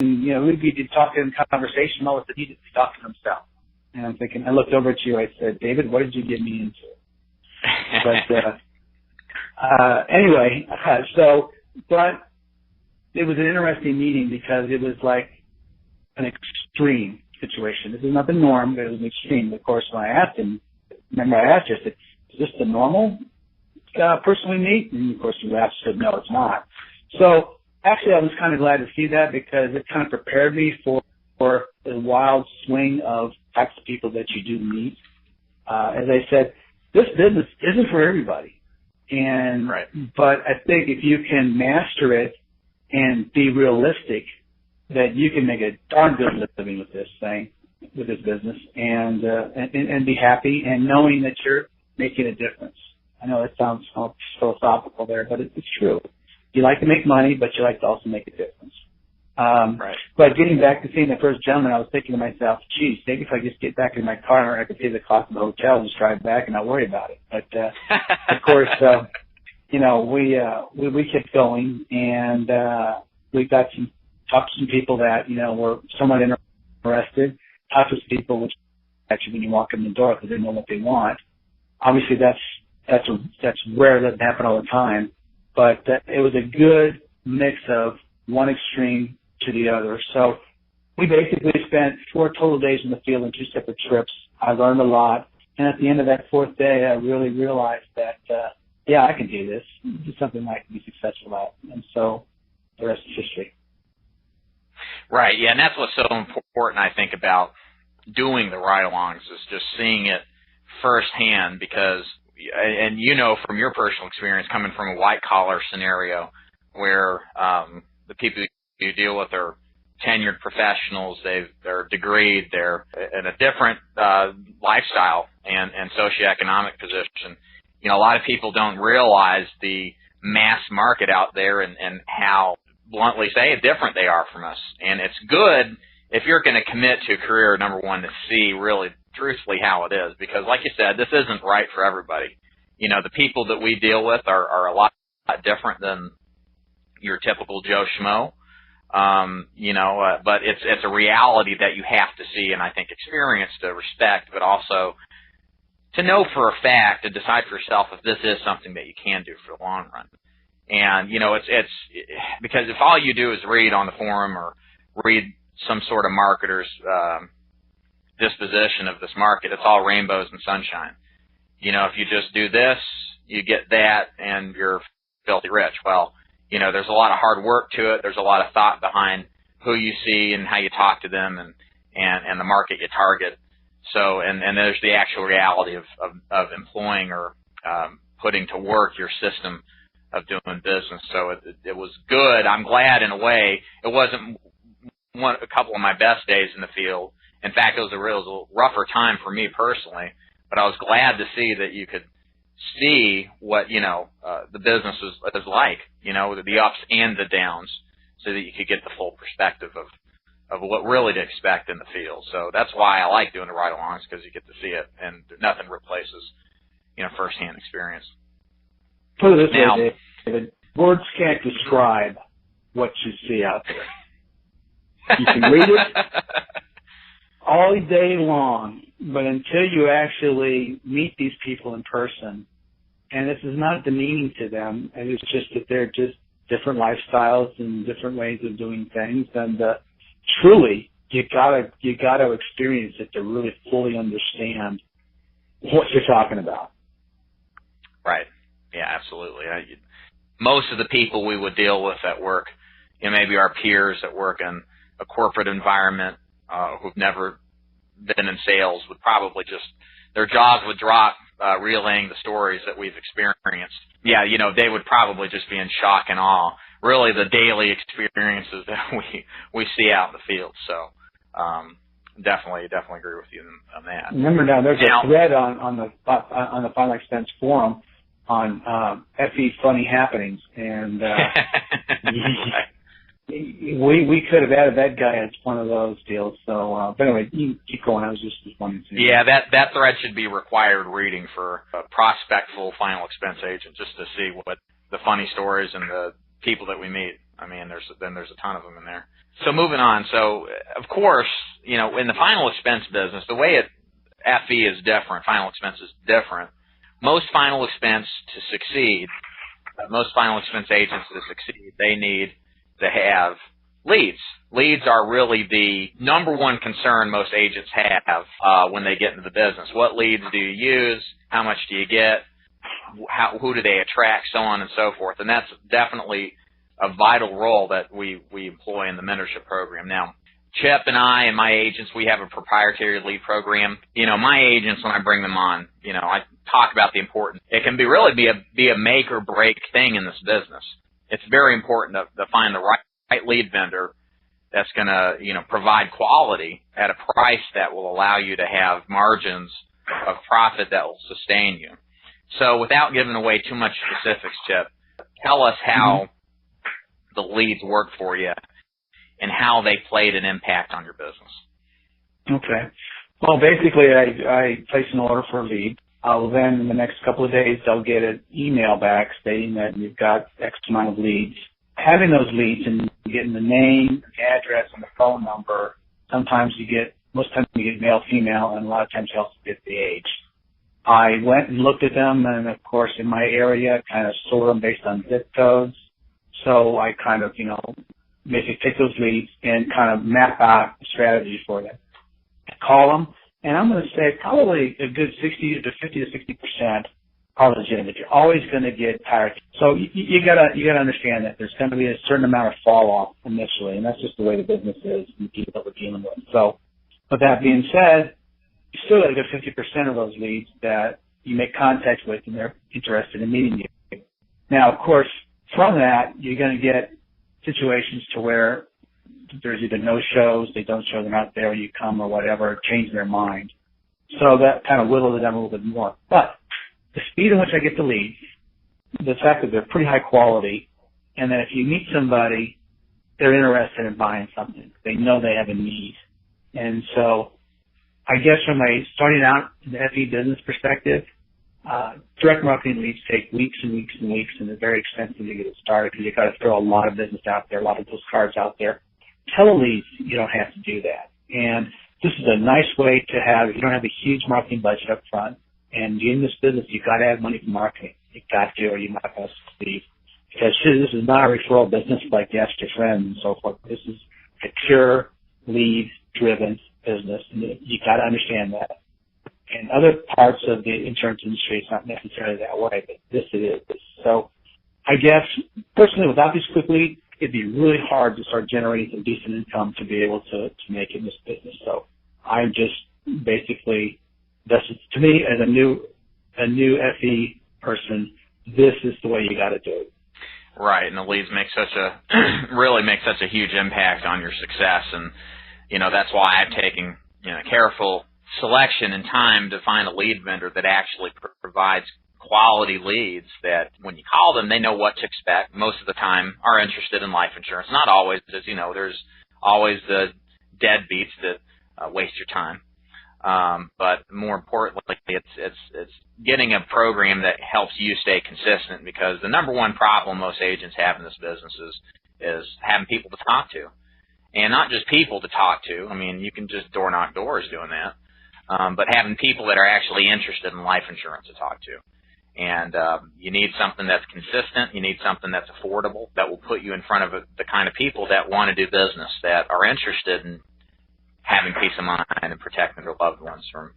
we'd be talking in conversation, all of a sudden he'd be talking to himself. And I'm thinking, I looked over at you, I said, David, what did you get me into? But anyway, but it was an interesting meeting because it was like an extreme situation. This is not the norm, but it was an extreme. Of course, when I asked him, remember I asked you, I said, is this the normal person we meet? And of course he laughed and said, no, it's not. So actually I was kind of glad to see that because it kind of prepared me for the wild swing of types of people that you do meet. As I said, this business isn't for everybody. And right. But I think if you can master it and be realistic, that you can make a darn good living with this thing, with this business, and be happy and knowing that you're making a difference. I know it sounds philosophical there, but it's true. You like to make money, but you like to also make a difference. Right. But getting back to seeing the first gentleman, I was thinking to myself, geez, maybe if I just get back in my car, I could pay the cost of the hotel and just drive back and not worry about it. But, of course, we kept going, and we got talked to some people that, were somewhat interested, talked to some people, which actually when you walk in the door, because they know what they want. Obviously, that's rare. That doesn't happen all the time. But it was a good mix of one extreme to the other. So we basically spent 4 total days in the field on 2 separate trips. I learned a lot. And at the end of that 4th day, I really realized that, I can do this. This is something I can be successful at. And so the rest is history. Right, yeah, and that's what's so important, I think, about doing the ride-alongs is just seeing it firsthand because, and from your personal experience coming from a white-collar scenario where the people you deal with are tenured professionals, they're degreed, they're in a different lifestyle and socioeconomic position. A lot of people don't realize the mass market out there and how, bluntly say, different they are from us. And it's good if you're going to commit to a career, number one, to see really truthfully how it is. Because like you said, this isn't right for everybody. The people that we deal with are a lot different than your typical Joe Schmo. But it's a reality that you have to see and I think experience to respect, but also to know for a fact and decide for yourself if this is something that you can do for the long run. And, it's because if all you do is read on the forum or read some sort of marketer's disposition of this market, it's all rainbows and sunshine. If you just do this, you get that, and you're filthy rich. Well, there's a lot of hard work to it. There's a lot of thought behind who you see and how you talk to them and the market you target. So, and there's the actual reality of employing or putting to work your system of doing business. So it was good. I'm glad in a way. It wasn't a couple of my best days in the field. In fact, it was a real rougher time for me personally, but I was glad to see that you could see what, the business is like, the ups and the downs, so that you could get the full perspective of what really to expect in the field. So that's why I like doing the ride-alongs, because you get to see it, and nothing replaces, firsthand experience. Put it this way, David, words can't describe what you see out there. You can read it all day long, but until you actually meet these people in person, and this is not demeaning to them, and it's just that they're just different lifestyles and different ways of doing things, and truly, you gotta experience it to really fully understand what you're talking about. Right. Yeah, absolutely. Most of the people we would deal with at work, maybe our peers that work in a corporate environment who've never been in sales would probably their jaws would drop relaying the stories that we've experienced. Yeah, they would probably just be in shock and awe, really the daily experiences that we see out in the field. So definitely agree with you on that. Remember now, there's a thread on the Final Expense forum on FE Funny Happenings, and we could have added that guy as one of those deals. So, but anyway, you keep going. I was just wanting to. Yeah, that thread should be required reading for a prospectful Final Expense agent, just to see what the funny stories and the people that we meet. I mean, there's a ton of them in there. So moving on. So of course, in the final expense business, the way FE is different. Final expense is different. Most final expense to succeed, most final expense agents to succeed, they need to have leads. Leads are really the number one concern most agents have when they get into the business. What leads do you use? How much do you get? Who do they attract? So on and so forth. And that's definitely a vital role that we employ in the mentorship program. Now, Chip and I and my agents, we have a proprietary lead program. My agents, when I bring them on, I talk about the importance. It can really be a make or break thing in this business. It's very important to find the right lead vendor that's going to, provide quality at a price that will allow you to have margins of profit that will sustain you. So without giving away too much specifics, Chip, tell us how the leads work for you and how they played an impact on your business. Okay. Well, basically, I place an order for a lead. Then in the next couple of days, they'll get an email back stating that you've got X amount of leads. Having those leads and getting the name, the address, and the phone number, most times you get male, female, and a lot of times you also get the age. I went and looked at them, and of course, in my area, kind of sort them based on zip codes. So I kind of, basically take those leads and kind of map out a strategy for them. Call them, and I'm going to say probably a good 50 to 60% are legitimate. You're always going to get tired. So you gotta understand that there's going to be a certain amount of fall off initially, and that's just the way the business is and the people that we're dealing with. So with that being said, you still got a good 50% of those leads that you make contact with and they're interested in meeting you. Now, of course, from that, you're going to get situations to where there's either no shows, they don't show, they're not there, you come or whatever, change their mind. So that kind of whittles it down a little bit more. But the speed in which I get the leads, the fact that they're pretty high quality, and that if you meet somebody, they're interested in buying something. They know they have a need. And so I guess from a starting out in the FE business perspective, direct marketing leads take weeks and weeks and weeks, and they're very expensive to get it started because you've got to throw a lot of business out there, a lot of those cards out there. Teleleads, you don't have to do that. And this is a nice way to have, if you don't have a huge marketing budget up front, and you're in this business, you've got to have money for marketing. You've got to, or you're not going to succeed. Because this is not a referral business like you ask your friends and so forth. This is a pure lead-driven business, and you've got to understand that. In other parts of the insurance industry, it's not necessarily that way, but this it is. So I guess, personally, without these quick leads, it'd be really hard to start generating some decent income to be able to make it in this business. So I'm just basically, to me, as a new FE person, this is the way you got to do it. Right, and the leads really make such a huge impact on your success, and that's why I'm taking careful selection and time to find a lead vendor that actually provides quality leads that when you call them, they know what to expect. Most of the time are interested in life insurance. Not always, as you know, there's always the deadbeats that waste your time. But more importantly, it's getting a program that helps you stay consistent, because the number one problem most agents have in this business is having people to talk to. And not just people to talk to. I mean, you can just door knock doors doing that. But having people that are actually interested in life insurance to talk to. And you need something that's consistent. You need something that's affordable, that will put you in front of the kind of people that want to do business, that are interested in having peace of mind and protecting their loved ones from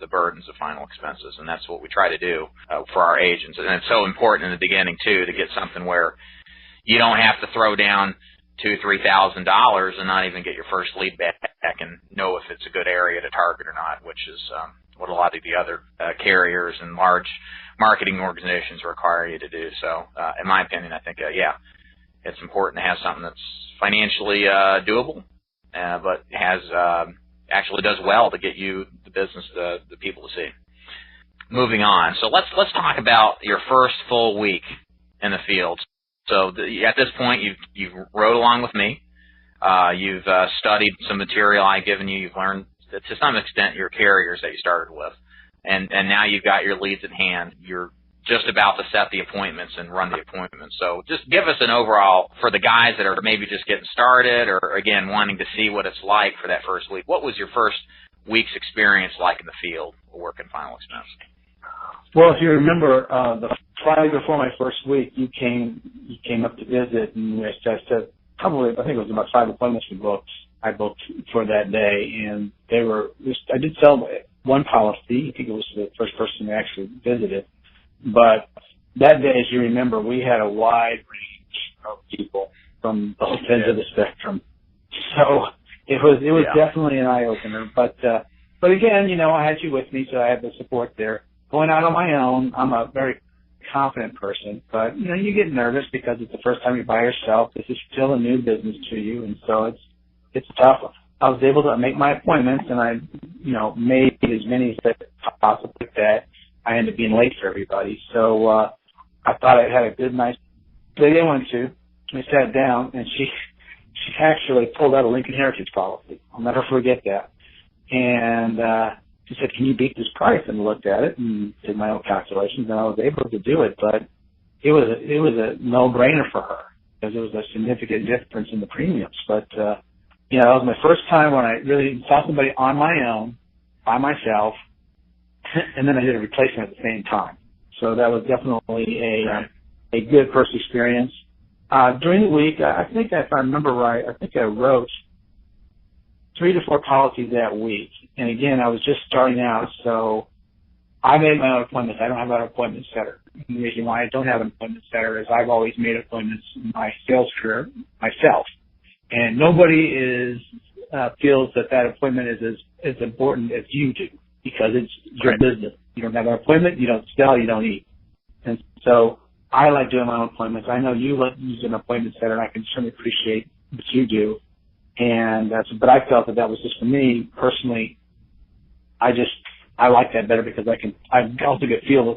the burdens of final expenses. And that's what we try to do for our agents. And it's so important in the beginning, too, to get something where you don't have to throw down $2,000 to $3,000 and not even get your first lead back and know if it's a good area to target or not, which is what a lot of the other carriers and large marketing organizations require you to do. So in my opinion, I think, it's important to have something that's financially doable, but has actually does well to get you the business, the people to see. Moving on. So let's talk about your first full week in the field. So at this point, you've rode along with me. You've studied some material I've given you. You've learned, to some extent, your carriers that you started with. And now you've got your leads at hand. You're just about to set the appointments and run the appointments. So just give us an overall, for the guys that are maybe just getting started or, again, wanting to see what it's like for that first week. What was your first week's experience like in the field working final expense? Well, if you remember, the Friday before my first week, you came up to visit, and I said, probably, I think it was about 5 appointments I booked for that day, and I did sell one policy. I think it was the first person that actually visited. But that day, as you remember, we had a wide range of people from both ends of the spectrum. So it was definitely an eye-opener. But again, I had you with me, so I had the support there. Going out on my own, I'm a very confident person, but you get nervous because it's the first time you're by yourself. This is still a new business to you, and so it's tough. I was able to make my appointments, and I made as many as possible that I ended up being late for everybody. So I thought I had a good, nice day I went to. We sat down, and she actually pulled out a Lincoln Heritage policy. I'll never forget that. And she said, "Can you beat this price?" And looked at it and did my own calculations, and I was able to do it. But it was a no-brainer for her because there was a significant difference in the premiums. But that was my first time when I really saw somebody on my own, by myself, and then I did a replacement at the same time. So that was definitely a good first experience. During the week, I think if I remember right, I think I wrote 3 to 4 policies that week. And again, I was just starting out, so I made my own appointments. I don't have an appointment setter. And the reason why I don't have an appointment setter is I've always made appointments in my sales career myself. And nobody feels that appointment is as important as you do because it's your business. You don't have an appointment, you don't sell, you don't eat. And so I like doing my own appointments. I know you like using an appointment setter, and I can certainly appreciate what you do. And but I felt that was just for me personally. I like that better because I also get feel